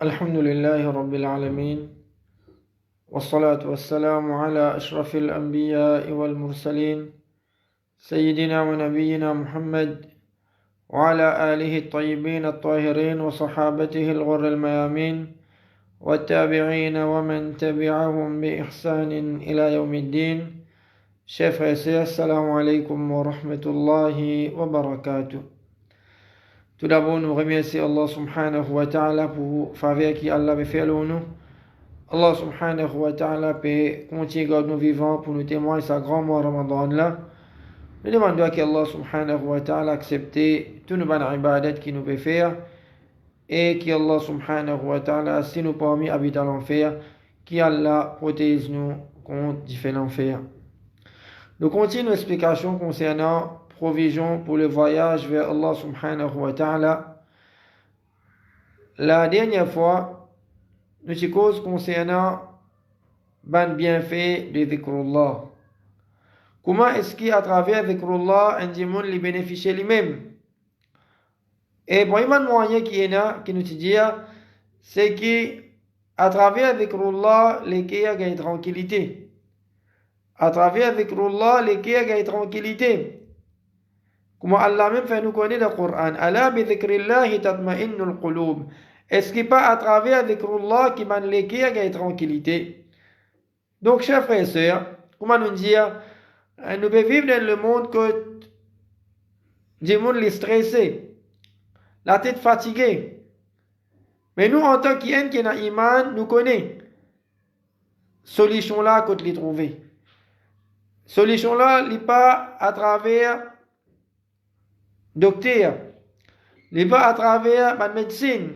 الحمد لله رب العالمين والصلاة والسلام على أشرف الأنبياء والمرسلين سيدنا ونبينا محمد وعلى آله الطيبين الطاهرين وصحابته الغر الميامين والتابعين ومن تبعهم بإحسان إلى يوم الدين. Chers frères et sœurs, assalamu alaikum wa rahmatullahi wa barakatuh. Tout d'abord, nous remercions Allah subhanahu wa ta'ala pour faveur qui Allah avait fait à nous. Allah subhanahu wa ta'ala peut continuer à garder nous vivants pour nous témoigner sa grand mois Ramadan là. Nous demandons qu'Allah subhanahu wa ta'ala accepte tous nos bonnes ibadat qui nous peut faire et qu'Allah subhanahu wa ta'ala, si nous parmi habitants l'enfer, qu'Allah protège nous contre différents enfers. Nous continuons l'explication concernant provision pour le voyage vers Allah subhanahu wa ta'ala. La dernière fois, nous avons cause concernant ban bienfait de dhikrullah. Comment est-ce qu'à travers dhikrullah, un démon les bénéficie lui-même? Et pour un moyen qui est là, qui nous dit, c'est qu'à travers dhikrullah, les kia gagnent tranquillité. À travers dhikrullah, les kia gagnent tranquillité. Comment Allah même fait nous connaître le Coran. Ala bi dhikrillahi tatma'innul qulub. Est-ce qu'il pas à travers dhikrullah qui mène les kia gagnent tranquillité? Donc, chers frères et sœurs, comment nous dire, nous pouvons vivre dans le monde que du monde est stressé, la tête fatiguée. Mais nous, en tant qu'un qui a iman, nous connaissons solution là que les trouver. Solution là, n'est pas à travers docteur, n'est pas à travers la médecine,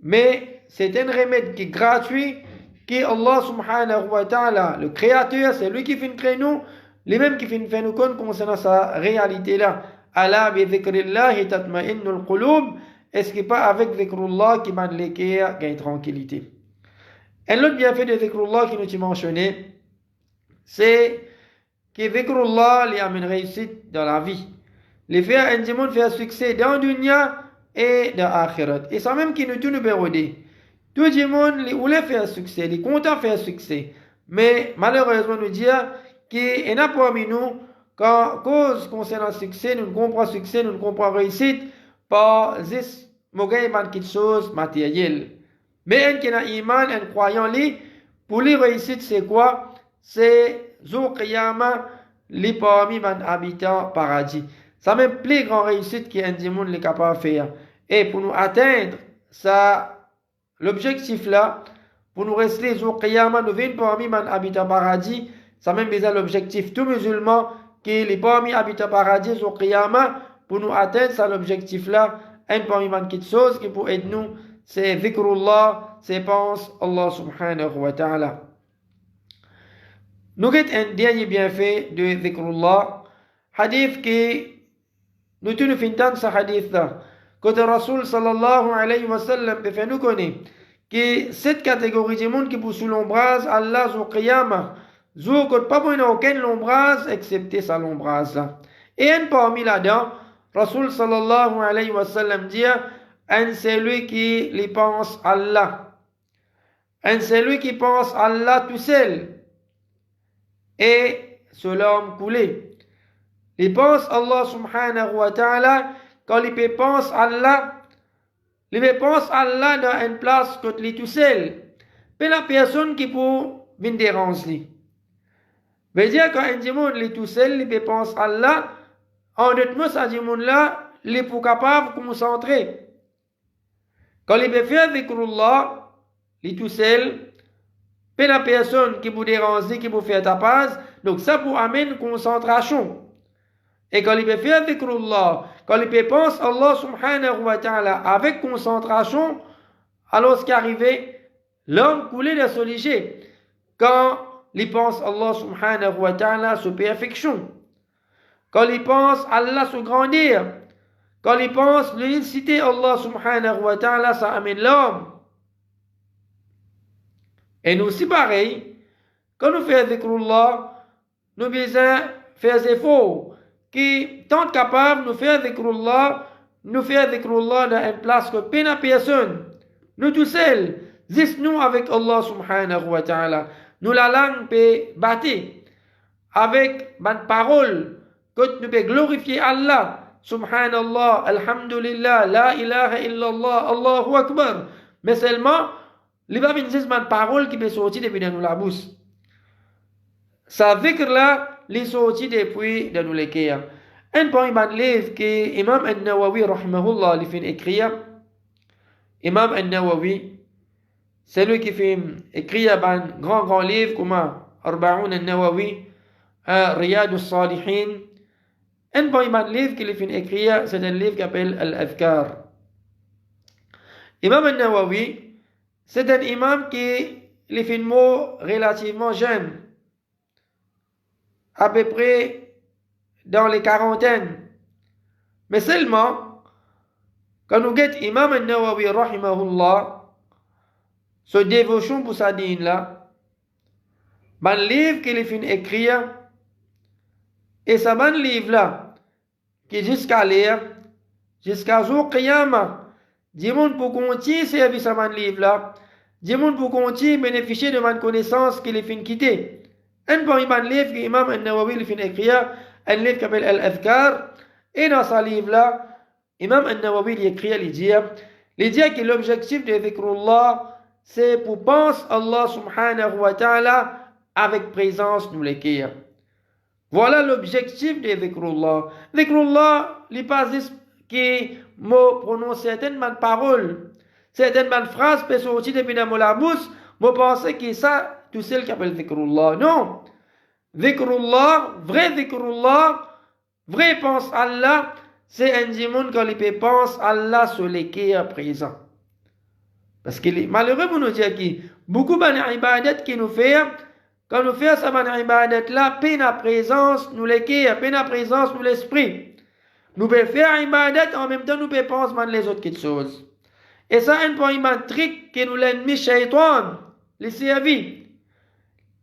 mais c'est un remède qui est gratuit, qui Allah subhanahu wa ta'ala, le créateur, c'est lui qui fait créer nous, lui-même qui fait nous connaître concernant sa réalité là. Ala bi dhikrillahi tatma'innul qulub. Est-ce qu'il pas avec dhikrullah qui mène les cœurs gagne tranquillité? Un autre bienfait de dhikrullah qui nous a mentionné, c'est que dhikrullah lui amène réussite dans la vie. Les faire un démon faire succès dans dunya et dans akhirat. Et ça même qui nous tourne bérodé. Tout le monde les voulait faire succès, les content faire succès. Mais malheureusement nous dire qu'il y en a parmi nous, quand cause concernant le succès, nous ne comprenons succès, nous ne comprenons réussite par this mauvais quelque chose matériel. Mais un qui a iman, un croyant lui, pour lui réussite c'est quoi? C'est Zou Qiyama, les parmi man habitant paradis. Ça même plus grand réussite qu'un démon est capable de faire. Et pour nous atteindre ça, l'objectif là, pour nous rester Zou Qiyama, nous venons parmi man habitant paradis, ça même besoin l'objectif. Tout musulman qui est parmi habitant paradis Zou Qiyama, pour nous atteindre ça l'objectif là, un parmi man quelque chose qui pour aider nous, c'est dhikrullah, c'est pense Allah subhanahu wa ta'ala. Nous avons un dernier bienfait de dhikrullah, hadith qui nous tenons fintan ce hadith là, que le Rasul sallallahu alayhi wa sallam fait nous connaître que cette catégorie de monde qui pour sous l'ombrage Allah Zou Qiyama, Zou que pas pour aucun l'ombrage excepté sa l'ombrage là. Et un parmi là-dedans, Rasul sallallahu alayhi wa sallam dit, un c'est lui qui lui pense Allah. Un c'est lui qui pense Allah tout seul. Et ce l'homme coulé. Il pense Allah subhanahu wa ta'ala, quand il pense Allah, il pense Allah dans une place que il est tout seul. Mais la personne qui peut venir déranger. Veut dire quand un démon est tout seul, il pense Allah, en d'autres mots, ce démon là, il est capable de concentrer. Quand il peut faire dhikrullah, il est tout seul, mais la personne qui peut déranger, qui peut faire tapage, donc ça peut amener concentration. Et quand il peut faire dhikrullah, quand il peut penser Allah subhanahu wa ta'ala avec concentration, alors ce qui arrive, l'homme coulé de ce léger. Quand il pense Allah subhanahu wa ta'ala sur perfection, quand il pense Allah se grandir, quand il pense l'unicité Allah subhanahu wa ta'ala, ça amène l'homme. Et nous aussi pareil, quand nous faisons dhikrullah, nous besoin faire des efforts qui tant capable de nous faire dhikrullah dans une place que peine à personne. nous tous seuls, juste nous avec Allah subhanahu wa ta'ala. Nous la langue peut battre avec ma parole, que nous peut glorifier Allah. Subhanallah, Alhamdulillah, La ilaha illallah, Allahu Akbar. Mais seulement, il va venir juste ma parole qui peut sortir depuis dans la bouche. Ça veut que là, il sorti depuis dans nous les cœurs. Un point, il livre que Imam An-Nawawi, rahimahullah, il fait écrire. Imam An-Nawawi, c'est lui qui fait écrire un grand livre comme Arba'oun An-Nawawi, Riyad al-Salihin. Un bon imam livre qu'il fait écrire, c'est un livre qui s'appelle Al-Adhkar. Imam An-Nawawi, c'est un imam qui fait un mot relativement jeune, à peu près dans les quarantaines. Mais seulement, quand nous guettons Imam An-Nawawi, rahimahullah, ce dévotion pour sa dîne là, un livre qu'il fait écrire, et ça ban livre là, qui jusqu'à lire, jusqu'à jour Qiyamah, du monde pour continuer servir ce livre là, du monde pour continuer bénéficier de ma connaissance qu'il est fin quitter. Un bon livre que Imam An-Nawawi il fin écrire, un livre qui s'appelle Al-Adhkar, et dans ce livre là, Imam An-Nawawi il écrit, il dit que l'objectif de Dhikrullah, c'est pour penser Allah subhanahu wa ta'ala avec présence nous les cœurs. Voilà l'objectif de Dhikrullah. Dhikrullah, il n'est pas juste qui me prononce certaines paroles, certaines phrases peuvent sortir depuis dans la bouche, moi penser que ça, tout seul qui appelle Dhikrullah. Non. Dhikrullah, vrai pense Allah, c'est un démon quand il pense Allah sur les cœurs présents. Parce que malheureux pour nous dire que beaucoup d'ibadat qui nous fait, quand nous faisons cette ibadat là, peine à présence, nous les cœurs, peine à présence, nous l'esprit. Nous pouvons faire ibadat, en même temps nous pouvons penser les autres choses. Et ça, un point trick que nous l'ennemi shaitan, les servis,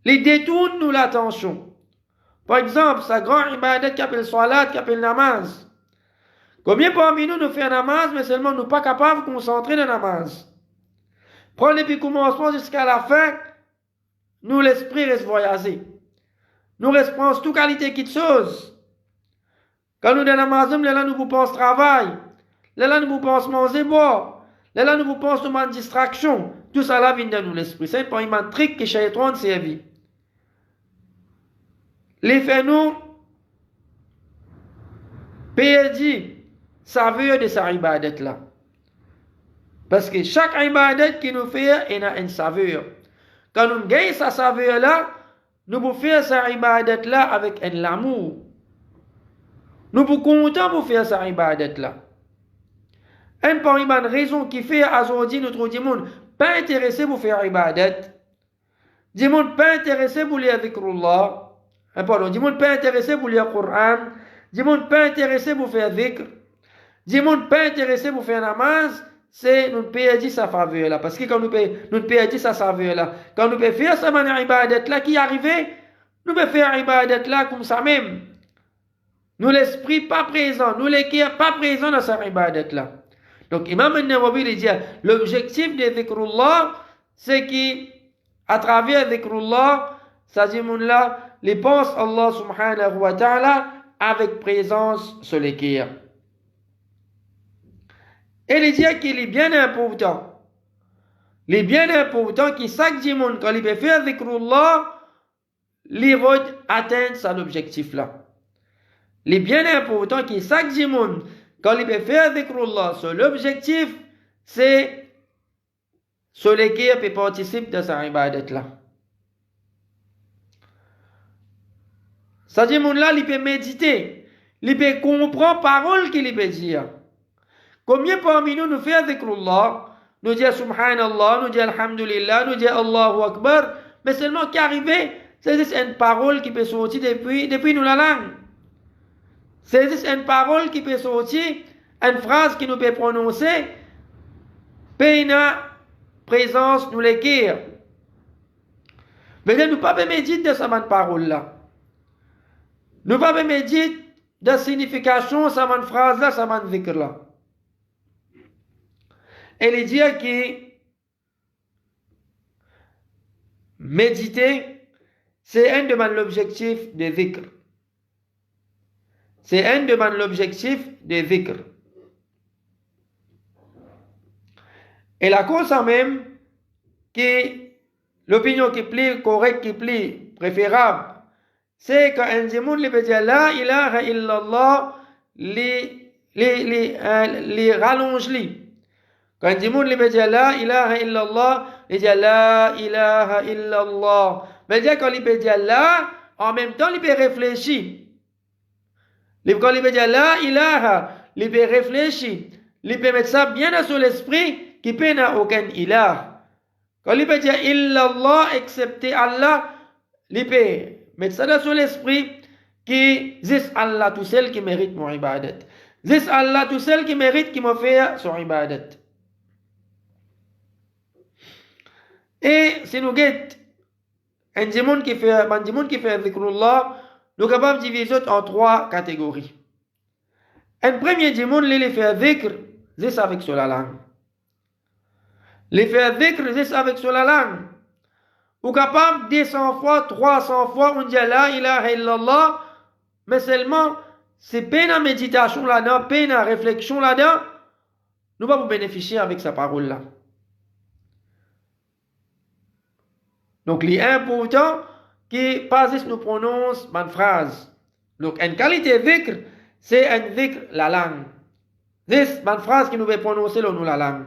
les détourne nous l'attention. Par exemple, sa grande ibadat qui appelle salat, qui appelle namaz. Combien parmi nous faisons namaz, mais seulement nous ne sommes pas capables de concentrer dans namaz. Prends depuis commencement jusqu'à la fin, nous l'esprit reste voyager. Nous restons toute qualité de choses. Quand nous dans namaz, là nous pensons travail, là nous pensons manger boire, là nous pensons de distraction. Tout ça là vient de nous l'esprit. C'est un point trick que Shaitan servi. Les faits nous perdit saveur de sa ibadat là. Parce que chaque ibadat qui nous fait, il a une saveur. Quand nous gagnons sa saveur là, nous pouvons faire sa ibadat là avec un l'amour. Nous pouvons content pour faire sa ibadat là. Parmi les raisons qui fait aujourd'hui notre monde pas intéressé pour faire ibadat. Du monde pas intéressé pour lire Dhikrullah. Du monde pas intéressé pour lire le Coran. Du monde pas intéressé pour faire dhikr. Du monde pas intéressé pour faire namaz. C'est nous perdons sa faveur là. Parce que quand nous perdons sa faveur là, quand nous pouvons faire sa ibadat là qui arrive, nous pouvons faire ibadat là comme ça même. Nous l'esprit pas présent, nous les cœurs pas présents dans sa ibadat là. Donc Imam An-Nawawi dit l'objectif de Dhikrullah, c'est qu'à travers Dhikrullah, ça dit là, les pense Allah subhanahu wa ta'ala avec présence sur les cœurs. Et il dit qu'il est bien important. Il est bien important que chaque démon, quand il peut faire Dhikrullah, il va atteindre cet objectif-là. Il est bien important que chaque démon, quand il peut faire Dhikrullah, l'objectif, c'est sur lesquels peut participer dans sa ibadat-là. Ce démon-là, il peut méditer, il peut comprendre parole qu'il peut dire. Combien parmi nous nous faisons Dhikrullah, nous disons Subhanallah, nous disons Alhamdulillah, nous disons Allahu Akbar, mais seulement qu'arriver, c'est juste une parole qui peut sortir depuis nous la langue. C'est juste une parole qui peut sortir, une phrase qui nous peut prononcer, peine présence nous les cœurs. Mais nous ne pouvons pas méditer de cette parole-là. Nous ne pouvons pas méditer de la signification de cette phrase-là, de cette dhikr-là. Et il dit que méditer, c'est un de l'objectif de dhikr. C'est un de l'objectif de dhikr. Et la cause en même, que l'opinion qui est plus correcte, qui est plus préférable, c'est qu'un djimoun li peut dire la ilaha illallah, li rallonge li. Quand un djimoun li peut dire la ilaha illallah, il dit la ilaha illallah. Mais dire quand il peut dire la, en même temps il peut réfléchir. Quand il peut dire la ilaha, il peut réfléchir. Il peut mettre ça bien dans son esprit, qui peut n'a aucun ilah. Quand il peut dire illallah, excepté Allah, il peut mettre ça dans son esprit, qui c'est Allah tout seul qui mérite mon ibadat. C'est Allah tout seul qui mérite qui me fait son ibadat. Et si nous guettons un djimoun qui fait dhikrullah, nous sommes capables de diviser en 3 catégories. Un premier djimoun, il fait dhikr, c'est avec sur la langue. Il fait dhikr, c'est avec sur la langue. Ou capable 200 fois, 300 fois, on dit la ilaha illallah, mais seulement, c'est peine à méditation là-dedans, peine à réflexion là-dedans, nous va vous bénéficier avec sa parole-là. Donc, il est important que pas nous prononce une phrase. Donc, une qualité dhikr, c'est un dhikr la langue. C'est une phrase qui nous va prononcer nous la langue.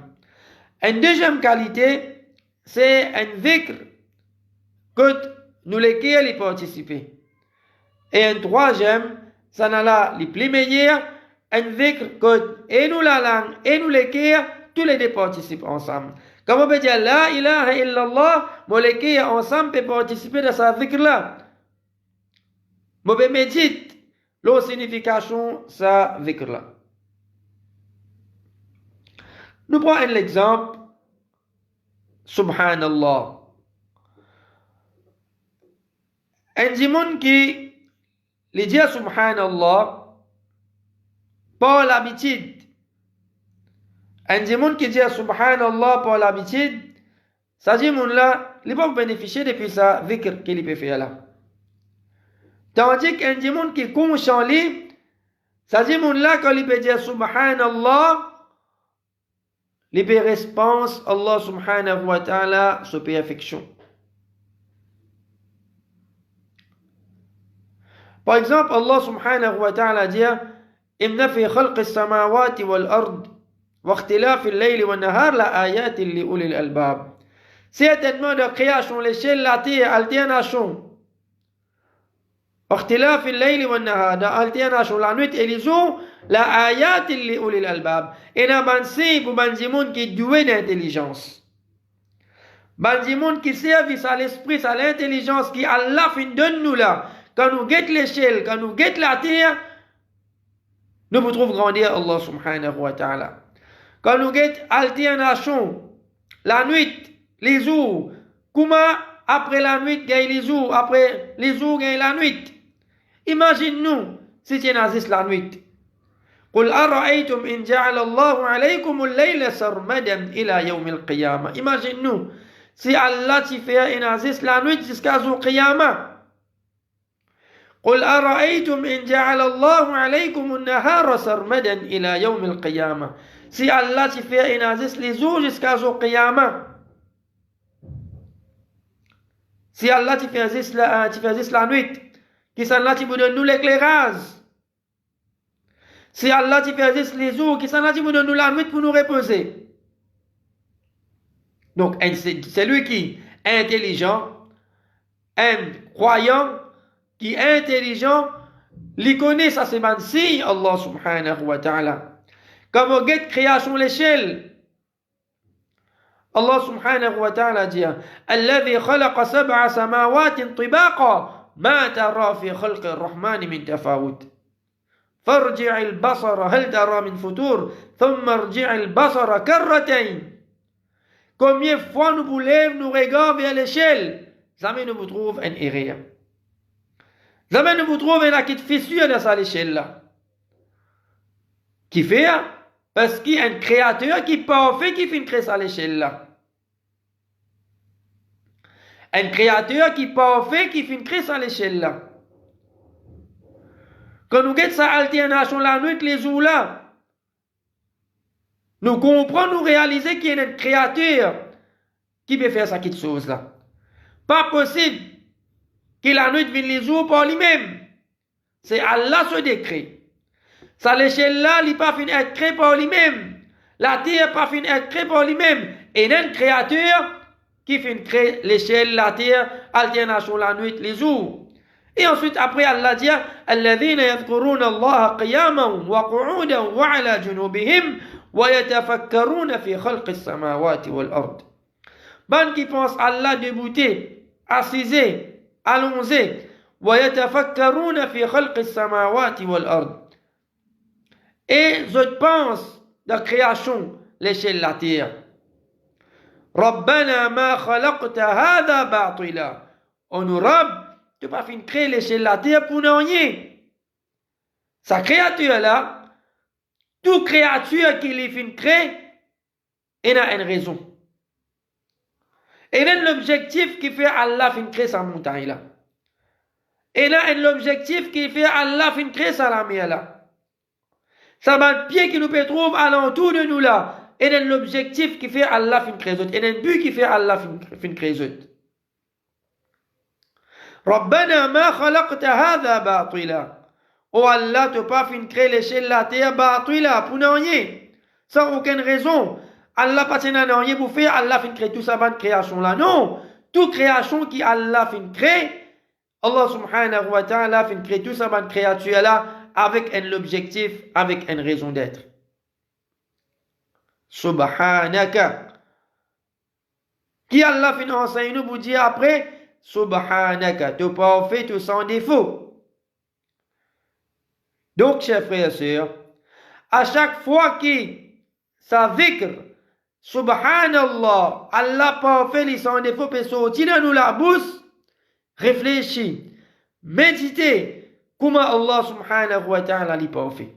Une deuxième qualité, c'est un dhikr que nous lesquels y participer. Et un troisième, ça n'a là les plus meilleurs, un dhikr que et nous la langue et nous lesquels tous les deux participent ensemble. Comme on peut dire la ilaha illallah, mon lesquels ensemble peut participer dans sa dhikr là. On peut méditer la signification de sa dhikr là. Nous prenons un exemple. Subhanallah. Un djimoun qui lui dit Subhanallah par l'habitude. Un djimoun qui dit Subhanallah par l'habitude, ça djimoun là, il peut bénéficier depuis sa dhikr qu'il peut faire là. Tandis qu'un djimoun qui est conscient lui, ça djimoun là quand il peut dire Subhanallah, il peut répondre Allah subhanahu wa ta'ala sa perfection. Par exemple, Allah subhanahu wa ta'ala dit Inna fi khalq as-samawati wal ard wa ikhtilaf al-layli wan nahar la ayatin li ulil albab. Certainement de création l'échelle la terre alternation. اختلاف الليل والنهار da alternation la nuit et les jours la ayatin li ulil albab. Et na bansi pour banjimoun qui doué d'intelligence. Banjimoun qui service à l'esprit, à l'intelligence qui Allah fin donne nous là. Quand nous guette l'échelle, quand nous guette la terre, nous vous trouvons grandir Allah subhanahu wa ta'ala. Quand nous guette alternation, la nuit, les jours, comment après la nuit gagne les jours, après les jours gagne la nuit. Imagine-nous si tu nazis la nuit. قل أرأيتم إن جعل الله عليكم الليل سرمدا إلى يوم القيامة. Imagine-nous si Allah t'y fait nazis la nuit jusqu'à jour qiyamah. قل أرأيتم إن جعل الله عليكم النهار سرمدا إلى يوم القيامة. Si Allah t'y fait nazis les jours jusqu'à jour qiyamah. Si Allah t'y fait la nuit, qui s'en là, tu vous donne nous l'éclairage. Si Allah t'y fait les jours, qui s'en là, tu vous donne nous la nuit pour nous reposer. Donc, celui qui est intelligent, un croyant, qui est intelligent, il connaît ça, c'est man si Allah subhanahu wa ta'ala. Comme on guette création l'échelle. Allah subhanahu wa ta'ala dit الذي خلق سبع سماوات طباقا ما ترى في خلق الرحمن من تفاوت فارجع البصر هل ترى من فتور ثم ارجع البصر كرتين. Combien de fois nous lèvons nous regards vers l'échelle, jamais nous vous trouve un erreur. Jamais nous vous trouve une petite fissure dans cette échelle-là. Qui fait? Parce qu'il y a un créateur qui est parfait qui fait créer cette échelle-là. Un créateur qui parfait, qui finit créer à l'échelle là. Quand nous guettons sa alternation la nuit, les jours là, nous comprenons, nous réalisons qu'il y a un créateur qui peut faire ça, cette chose là. Pas possible que la nuit vienne les jours par lui-même. C'est Allah ce décret. Ça l'échelle là, il n'est pas fini être créé par lui-même. La terre n'est pas fini être créée par lui-même. Et il y a un créateur qui finit créer l'échelle, la terre, alternation la nuit, les jours. Et ensuite, après, Allah dit الذين يذكرون الله قياما وقعودا وعلى جنوبهم ويتفكرون في خلق السماوات والأرض. Ban qui pense Allah débouté, assisé, allongé, ويتفكرون في خلق السماوات والأرض. Et je pense de création, l'échelle de la terre. ربنا ما خلقت هذا باطلا. On nous Rab, tu n'as pas fini de créer l'échelle de la terre pour rien. Sa créature là, toute créature qui est fin de créer, il a une raison. Il a l'objectif qui fait Allah fin de créer sa montagne là. Il a l'objectif qui fait Allah fin de créer sa mer là. Ça va le pied qui nous peut trouver alentour de nous là. Il a l'objectif qui fait Allah fin de créer autres. Il a un but qui fait Allah fin de créer autres. ربنا ما خلقت هذا باطلا. Oh Allah, tu n'as pas fin de créer l'échelle de la terre باطلا pour rien. Sans aucune raison. Allah pas n'a rien pour faire. Allah fin de créer tout ça de création là. Non. Toute création qui Allah fin de créer, Allah subhanahu wa ta'ala fin de créer tout ça de créature là avec un objectif, avec une raison d'être. Subhanaka. Qui Allah fin enseigne nous pour dire après Subhanaka, tu parfait, tu sans défaut. Donc, chers frères et sœurs, à chaque fois que ça vikr, Subhanallah, Allah parfait, il sans défaut, peut sortir de nous la bouche, réfléchis, méditez comment Allah subhanahu wa ta'ala est parfait.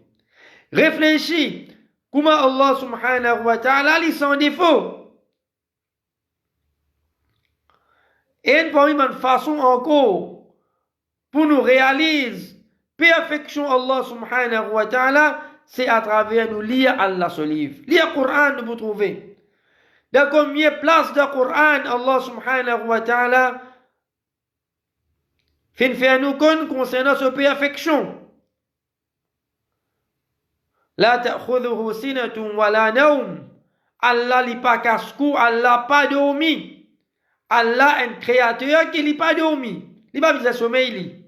Réfléchis comment Allah subhanahu wa ta'ala est sans défaut. Et une façon encore pour nous réaliser perfection Allah subhanahu wa ta'ala, c'est à travers nous lire Allah ce livre. Lire le Coran, vous trouvez. Dans combien de places de Coran, Allah subhanahu wa ta'ala fait faire nous connaître concernant cette perfection. La ta'khudhuhu sinatun wa la nawm. Allah n'est pas casse-cou, Allah pas dormi. Allah est un créateur qui n'est pas dormi. Il n'est pas besoin de sommeil.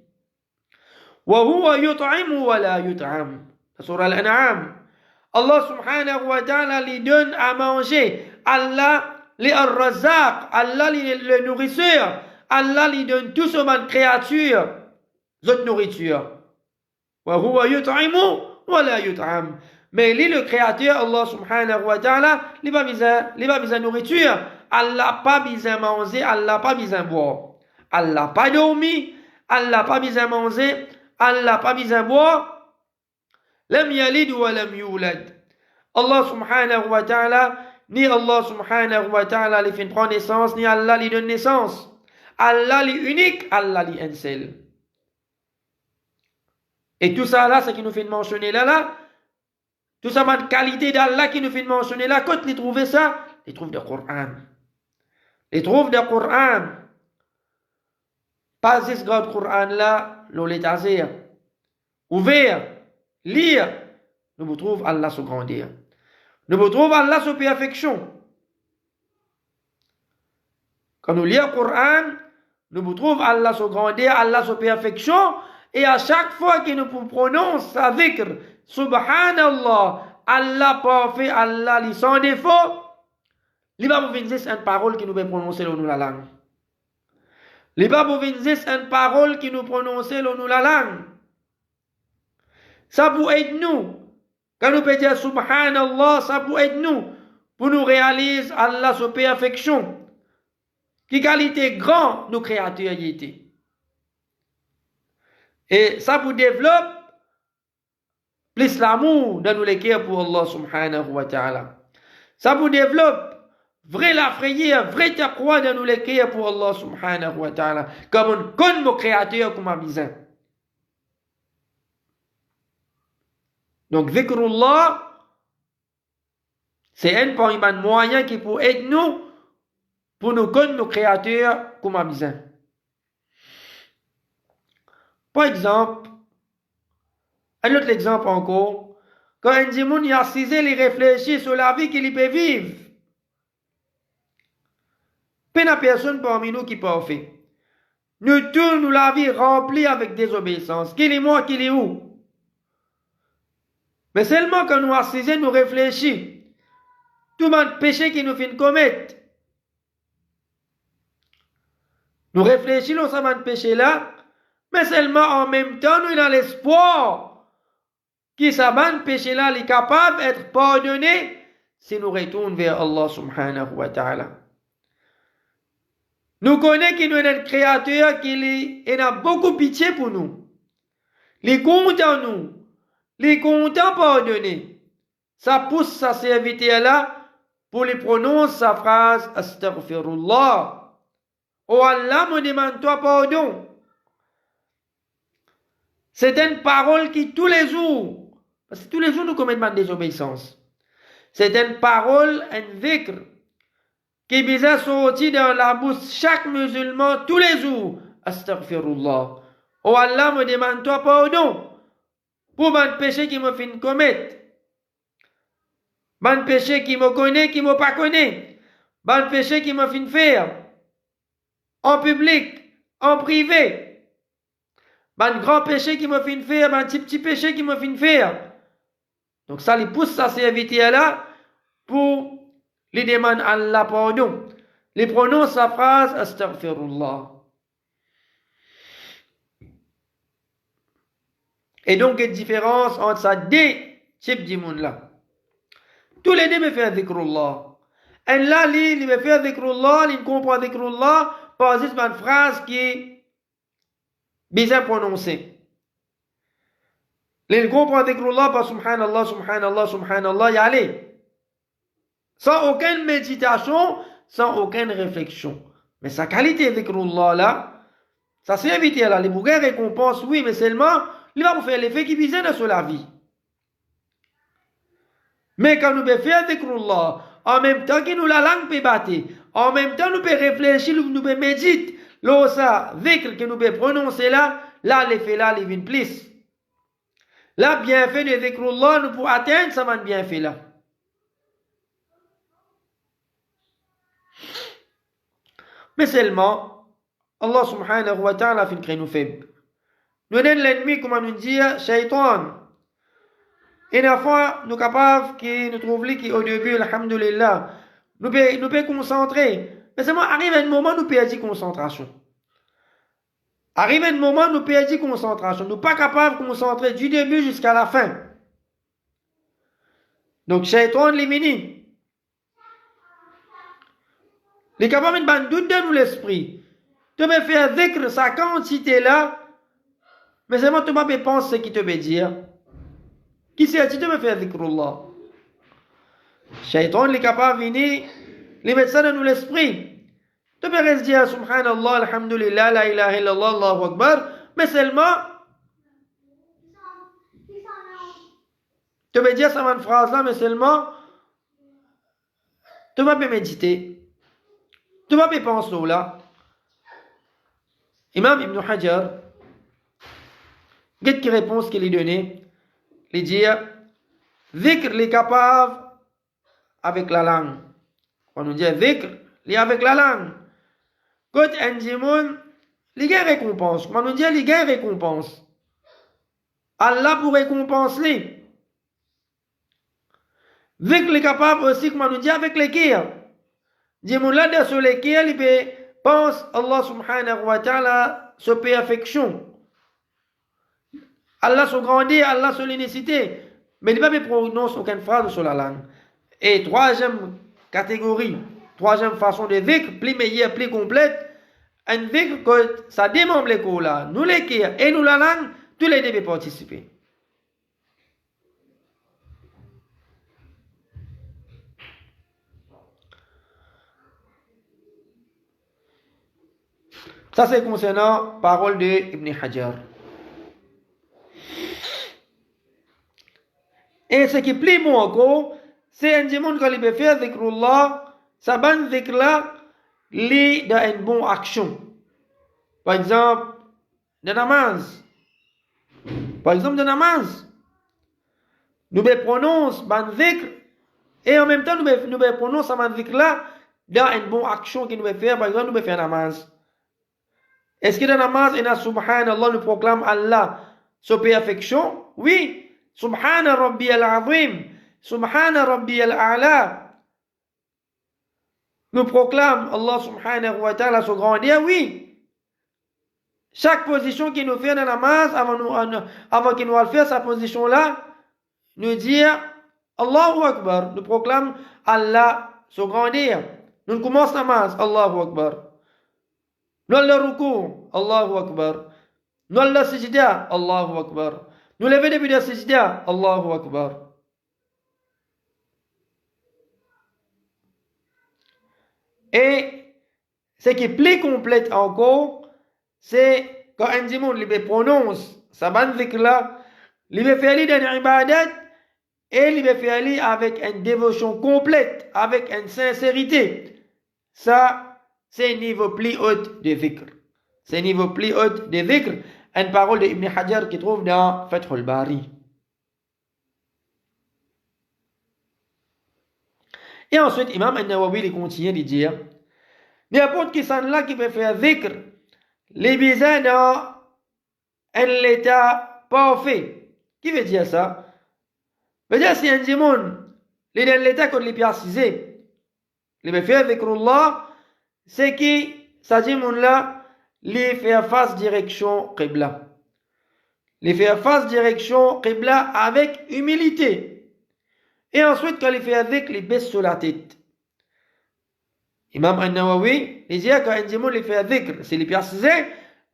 Wa huwa yut'imu wa la yut'am. Surah Al-An'am. Allah subhanahu wa ta'ala lui donne à manger. Allah lui ar-razzaq. Allah lui le nourrisseur. Allah lui donne tout ce man créature. Cette nourriture. Wa huwa yut'imu wa la yut'am. Mais lui le créateur, Allah subhanahu wa ta'ala, il n'a pas besoin de nourriture. Allah pas besoin de manger, Allah pas besoin de boire. Allah pas dormi, Allah pas besoin de manger, Allah pas besoin de boire. Lam yalid wa lam yulad. Allah subhanahu wa ta'ala, ni Allah subhanahu wa ta'ala lui fait prendre naissance, ni Allah lui donne naissance. Allah lui unique, Allah lui un seul. Et tout ça là, ce qui nous fait mentionner là, tout ça, la qualité d'Allah qui nous fait mentionner là, quand ils trouvent ça, ils trouvent le Coran. Ils trouvent le Coran. Pas ce grand Coran là, l'olétazir. Ouvert, lire, nous vous trouvons Allah se grandir. Nous vous trouvons Allah se perfection. Quand nous lisons le Coran, nous vous trouvons Allah se grandir, Allah se perfection. Et à chaque fois que nous prononçons sa vikr, Subhanallah, Allah parfait, Allah li sans défaut, il va vous venir une parole qui nous va prononcer dans la langue. Il va vous venir une parole qui nous prononce dans la langue. Ça pour aider nous. Quand nous pouvons dire Subhanallah, ça pour aider nous. Pour nous réaliser Allah sa perfection. Qui qualité grand nos créateurs y étaient. Et ça vous développe plus l'amour dans nos cœurs pour Allah subhanahu wa ta'ala. Ça vous développe vrai la frayeur, vrai taqwa dans nous les créer pour Allah subhanahu wa ta'ala. Comme on connaît mon créateur comme avisant. Donc, zikrullah, c'est un parmi les moyens qui peut aider nous pour nous connaître nos créateurs comme avisant. Par exemple, un autre exemple encore, quand un démon y a assisé, il réfléchit sur la vie qu'il peut vivre. Pas de personne parmi nous qui est parfait. Nous tous, nous la vie remplie avec désobéissance. Qu'il est moi, qu'il est où? Mais seulement quand nous assisons, nous réfléchissons. Tout le péché qui nous fait commettre. Nous réfléchissons sur ce péché-là, mais seulement en même temps, nous avons l'espoir que ce péché-là est capable d'être pardonné si nous retournons vers Allah subhanahu wa ta'ala. Nous connaissons qu'il y a un créateur qui a beaucoup pitié pour nous. Il est content nous. Il est content pardonner. Ça pousse sa serviteur-là pour lui prononcer sa phrase Astaghfirullah. Oh Allah, me demande-toi pardon. C'est une parole qui tous les jours, parce que tous les jours nous commettons des désobéissances. C'est une parole, un dhikr, qui vient sortir dans la bouche chaque musulman tous les jours. Astaghfirullah. Oh Allah, me demande-toi pardon pour mon péché qui me fait commettre. Mon péché qui me connaît, qui ne me pas connaît. Mon péché qui me fait faire. En public, en privé. Mon grand péché qui me fait faire, mon petit péché qui me fait faire. Donc ça lui pousse sa serviteur là pour lui demander Allah pardon. Il prononce sa phrase Astaghfirullah. Et donc, il y a une différence entre ces deux types de monde là. Tous les deux me font dhikrullah. Et là, il me fait dhikrullah, il comprend dhikrullah par juste une phrase qui est bien prononcée. Il comprend dhikrullah par subhanallah, subhanallah, subhanallah, y aller. Sans aucune méditation, sans aucune réflexion. Mais sa qualité de dhikrullah là, ça s'est évité là. Les bouquins récompensent, oui, mais seulement, il va vous faire l'effet qui vise sur la vie. Mais quand nous pouvons faire dhikrullah, en même temps que nous la langue peut battre, en même temps nous pouvons réfléchir, nous pouvons méditer, là ça, dhikr que nous pouvons prononcer là, l'effet là, il vient plus. Là, bienfait de dhikrullah, nous pouvons atteindre ça bienfait là. Mais seulement, Allah subhanahu wa ta'ala fait nous faibles. Nous donne l'ennemi, comme on nous dit, shaitan. Et une fois, nous sommes capables de nous trouver qu'au début, alhamdulillah, nous pouvons concentrer. Mais seulement, arrive un moment, nous perdons concentration. Arrive un moment, nous perdons concentration. Nous ne sommes pas capables de concentrer du début jusqu'à la fin. Donc, shaitan l'élimine. Il est capable de mettre un doute dans l'esprit. Tu peux faire dhikr sa quantité là, mais seulement tu peux penser ce qu'il te veut dire. Qui c'est tu peux faire dhikrullah? Shaitan est capable de venir, les mettre ça dans l'esprit. Tu peux rester dire subhanallah, alhamdulillah, la ilaha illallah, Allahu akbar, mais seulement tu peux dire ça une phrase là, mais seulement tu vas méditer. Tu vas penser là. Imam Ibn Hajar, quelle réponse qu'il a donnée? Il dit, dhikr est capable avec la langue. On nous dit dhikr, il est avec la langue. Quand un démon, il gagne récompense. On nous dit, il gagne récompense. Allah pour récompenser. Dhikr est capable aussi, comme on nous dit, avec les cœurs. Démon là, sur les cœurs, il pense Allah subhanahu wa ta'ala se perfection. Allah se grandit, Allah se l'unicité. Mais il ne va pas prononcer aucune phrase sur la langue. Et troisième catégorie, troisième façon de dhikr, plus meilleure, plus complète, un dhikr que ça démembre les cours là. Nous les cœurs et nous la langue, tous les deux peuvent participer. Ça, c'est concernant parole de Ibn Hajar. Et ce qui plaît moi encore, c'est un dimanche quand il peut faire zikrullah, ça ban zikr là, li dans une bonne action. Par exemple, de namaz. Par exemple, de namaz. Nous prononçons ban zikr, et en même temps, nous prononçons ban zikr là, dans une bonne action qu'il nous faire. Par exemple, nous faire namaz. Est-ce que dans namaz, il y a subhanallah, nous proclame Allah, sa perfection? Oui. Subhana Rabbi al-Azim, Subhana Rabbi al-A'la. Nous proclame Allah subhanahu wa ta'ala son grandeur, oui. Chaque position qu'il nous fait dans la namaz, avant qu'il nous fasse sa position là, nous dire Allahu Akbar. Nous proclame Allah son grandeur. Nous commençons la namaz, Allahu Akbar. Nous le ruku, Allahu Akbar. Nous le sijda, Allahu Akbar. Nous lever depuis le sijda, Allahu Akbar. Et ce qui est plus complète encore, c'est quand un dimanche il prononce sa ban zikr là, il va faire dans l'ibadat et il va faire avec une dévotion complète, avec une sincérité. Ça, c'est un niveau plus haut de zikr. C'est un niveau plus haut de zikr. Une parole de Ibn Hajar qui trouve dans Fath al-Bari. Et ensuite, Imam al-Nawawi il continue de dire n'importe qui s'en là qui peut faire zikr, les besoins dans un état parfait. Qui veut dire ça? Veut dire si un dimanche, il est dans l'état qu'on lui précisé, il peut faire zikrullah, c'est qui, ça dimanche là, les faire face direction Qibla. Les faire face direction Qibla avec humilité. Et ensuite, quand il fait avec, il baisse sur la tête. Imam al-Nawawi, il dit quand un dimanche, il fait avec, c'est les précisé,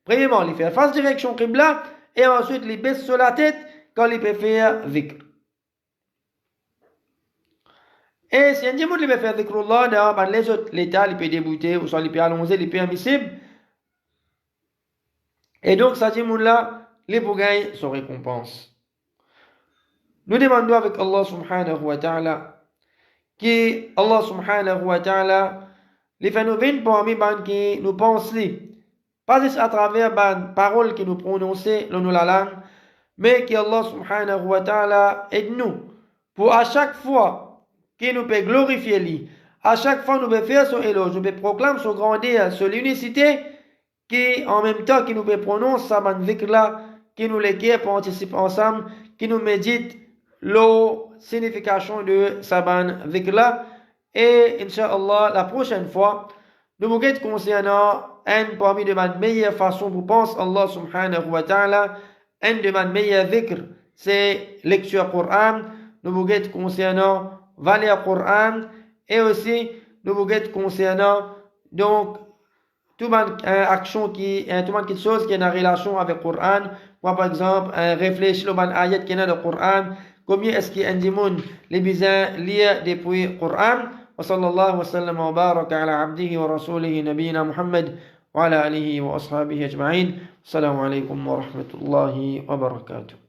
premièrement, il fait face direction Qibla, et ensuite, il baisse sur la tête quand il peut faire dhikr. Et si un dimanche, il peut faire dhikrullah, dans les autres, l'état, il peut débuter, ou soit il peut allonger, il peut admissible. Et donc, ça dit, là, les pour gagner son récompense. Nous demandons avec Allah subhanahu wa ta'ala, que Allah subhanahu wa ta'ala, les fait nous venir parmi les qui nous pensent, pas juste à travers les paroles que nous prononçons dans la langue, mais que Allah subhanahu wa ta'ala aide-nous pour à chaque fois qu'il nous peut glorifier lui, à chaque fois nous peut faire son éloge, nous peut proclamer son grandeur, son unicité, qui en même temps qui nous peut prononcer sa zikr là, qui nous l'équipe pour anticiper ensemble, qui nous médite la signification de sa zikr là. Et Inch'Allah, la prochaine fois, nous vous guettons concernant une parmi de mes meilleures façons pour penser Allah subhanahu wa ta'ala, une de mes meilleures zikr, c'est lecture Coran. Nous vous guettons concernant valeur Coran, et aussi nous vous guettons concernant donc toute action qui toute quelque chose qui est en relation avec le Coran. Moi par exemple réfléchir sur une ayat qui est dans le Coran, combien est-ce qu'il y a un démon les besoins liés depuis le Coran. وصلى الله وسلم وبارك على عبده ورسوله نبينا محمد وعلى آله وأصحابه أجمعين. السلام عليكم ورحمة الله وبركاته.